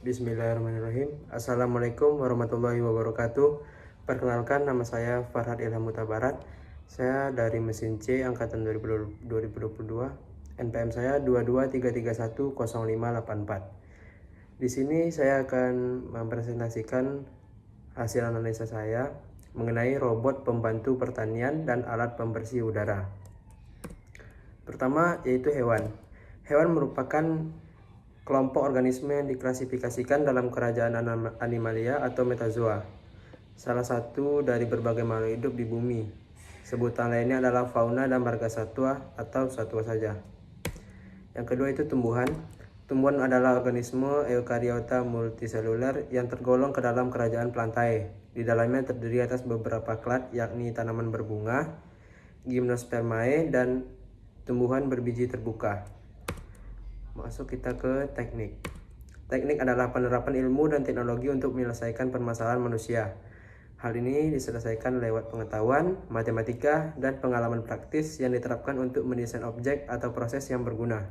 Bismillahirrahmanirrahim. Assalamualaikum warahmatullahi wabarakatuh. Perkenalkan, nama saya Farhad Ilham Huta Barat. Saya dari mesin C angkatan 2022. NPM saya 223310584. Di sini saya akan mempresentasikan hasil analisa saya mengenai robot pembantu pertanian dan alat pembersih udara. Pertama yaitu hewan. Hewan merupakan kelompok organisme yang diklasifikasikan dalam kerajaan Animalia atau Metazoa, salah satu dari berbagai makhluk hidup di bumi. Sebutan lainnya adalah fauna dan marga satwa atau satwa saja. Yang kedua itu tumbuhan. Tumbuhan adalah organisme eukariota multiseluler yang tergolong ke dalam kerajaan Plantae. Di dalamnya terdiri atas beberapa klat, yakni tanaman berbunga, gimnospermae, dan tumbuhan berbiji terbuka. Masuk kita ke teknik. Teknik adalah penerapan ilmu dan teknologi untuk menyelesaikan permasalahan manusia. Hal ini diselesaikan lewat pengetahuan, matematika, dan pengalaman praktis yang diterapkan untuk mendesain objek atau proses yang berguna.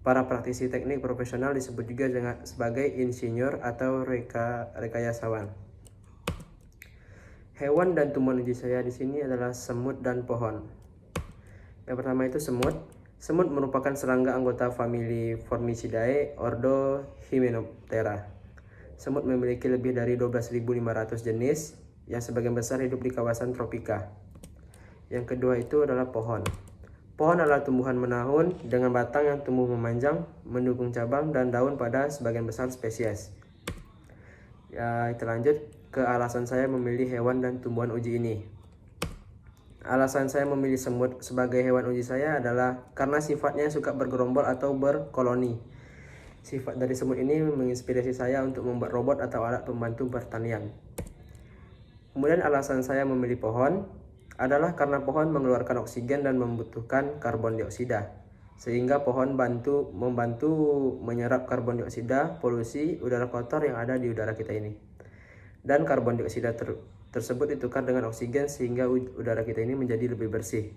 Para praktisi teknik profesional disebut juga sebagai insinyur atau rekayasawan. Hewan dan tumbuhan uji saya di sini adalah semut dan pohon. Yang pertama itu semut. Semut merupakan serangga anggota famili Formicidae, ordo Hymenoptera. Semut memiliki lebih dari 12.500 jenis yang sebagian besar hidup di kawasan tropika. Yang kedua itu adalah pohon. Pohon adalah tumbuhan menahun dengan batang yang tumbuh memanjang, mendukung cabang dan daun pada sebagian besar spesies. Ya, kita lanjut ke alasan saya memilih hewan dan tumbuhan uji ini. Alasan saya memilih semut sebagai hewan uji saya adalah karena sifatnya suka bergerombol atau berkoloni. Sifat dari semut ini menginspirasi saya untuk membuat robot atau alat pembantu pertanian. Kemudian alasan saya memilih pohon adalah karena pohon mengeluarkan oksigen dan membutuhkan karbon dioksida. Sehingga pohon membantu menyerap karbon dioksida, polusi udara kotor yang ada di udara kita ini. Dan karbon dioksida tersebut ditukar dengan oksigen sehingga udara kita ini menjadi lebih bersih.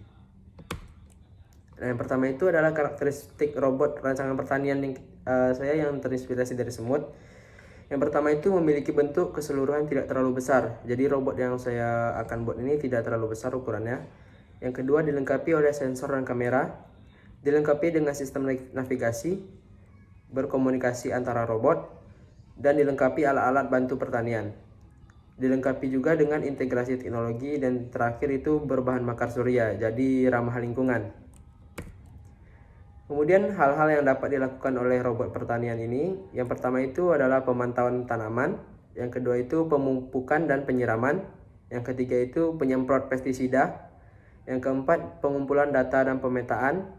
Nah, yang pertama itu adalah karakteristik robot rancangan pertanian saya yang terinspirasi dari semut. Yang pertama itu memiliki bentuk keseluruhan tidak terlalu besar. Jadi robot yang saya akan buat ini tidak terlalu besar ukurannya. Yang kedua dilengkapi oleh sensor dan kamera. Dilengkapi dengan sistem navigasi, berkomunikasi antara robot, dan dilengkapi alat-alat bantu pertanian. Dilengkapi juga dengan integrasi teknologi, dan terakhir itu berbahan bakar surya, jadi ramah lingkungan. Kemudian hal-hal yang dapat dilakukan oleh robot pertanian ini, yang pertama itu adalah pemantauan tanaman, yang kedua itu pemupukan dan penyiraman, yang ketiga itu penyemprot pestisida, yang keempat pengumpulan data dan pemetaan,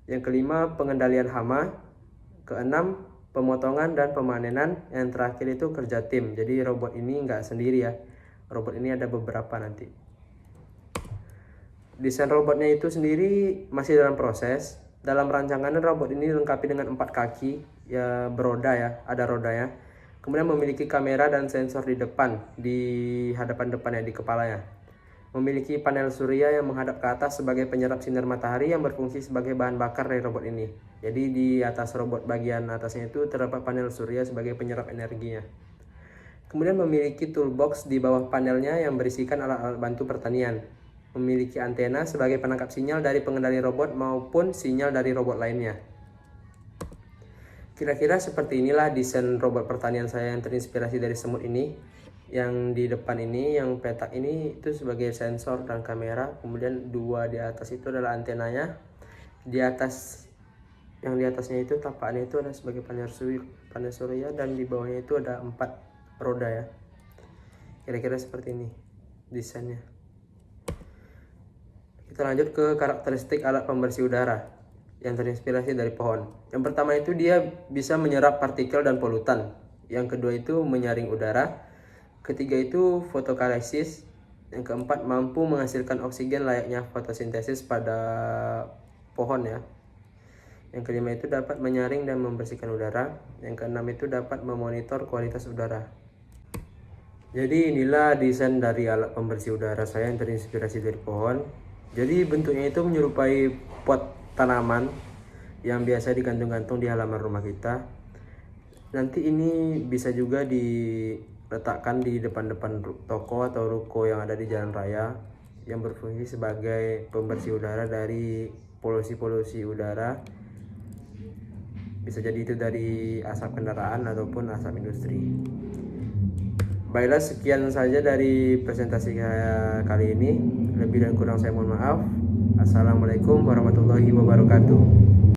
yang kelima pengendalian hama, keenam pemotongan dan pemanenan, yang terakhir itu kerja tim. Jadi robot ini nggak sendiri ya, robot ini ada beberapa nanti. Desain robotnya itu sendiri masih dalam proses. Dalam rancangan robot ini dilengkapi dengan 4 kaki ya, beroda ya, ada rodanya. Kemudian memiliki kamera dan sensor di hadapan depannya, di kepalanya. Memiliki panel surya yang menghadap ke atas sebagai penyerap sinar matahari yang berfungsi sebagai bahan bakar dari robot ini. Jadi di atas robot bagian atasnya itu terdapat panel surya sebagai penyerap energinya. Kemudian memiliki toolbox di bawah panelnya yang berisikan alat-alat bantu pertanian. Memiliki antena sebagai penangkap sinyal dari pengendali robot maupun sinyal dari robot lainnya. Kira-kira seperti inilah desain robot pertanian saya yang terinspirasi dari semut ini. Yang di depan ini, yang petak ini itu sebagai sensor dan kamera. Kemudian 2 di atas itu adalah antenanya. Di atas, yang di atasnya itu tapaknya itu ada sebagai panel surya, dan di bawahnya itu ada 4 roda ya. Kira-kira seperti ini desainnya. Kita lanjut ke karakteristik alat pembersih udara yang terinspirasi dari pohon. Yang pertama itu dia bisa menyerap partikel dan polutan. Yang kedua itu menyaring udara. Ketiga itu fotokalisis. Yang keempat mampu menghasilkan oksigen layaknya fotosintesis pada pohon ya. Yang kelima itu dapat menyaring dan membersihkan udara. Yang keenam itu dapat memonitor kualitas udara. Jadi inilah desain dari alat pembersih udara saya yang terinspirasi dari pohon. Jadi bentuknya itu menyerupai pot tanaman yang biasa digantung-gantung di halaman rumah kita. Nanti ini bisa juga diletakkan di depan-depan toko atau ruko yang ada di jalan raya, yang berfungsi sebagai pembersih udara dari polusi-polusi udara. Bisa jadi itu dari asap kendaraan ataupun asap industri. Baiklah, sekian saja dari presentasi kali ini. Lebih dan kurang saya mohon maaf. Assalamualaikum warahmatullahi wabarakatuh.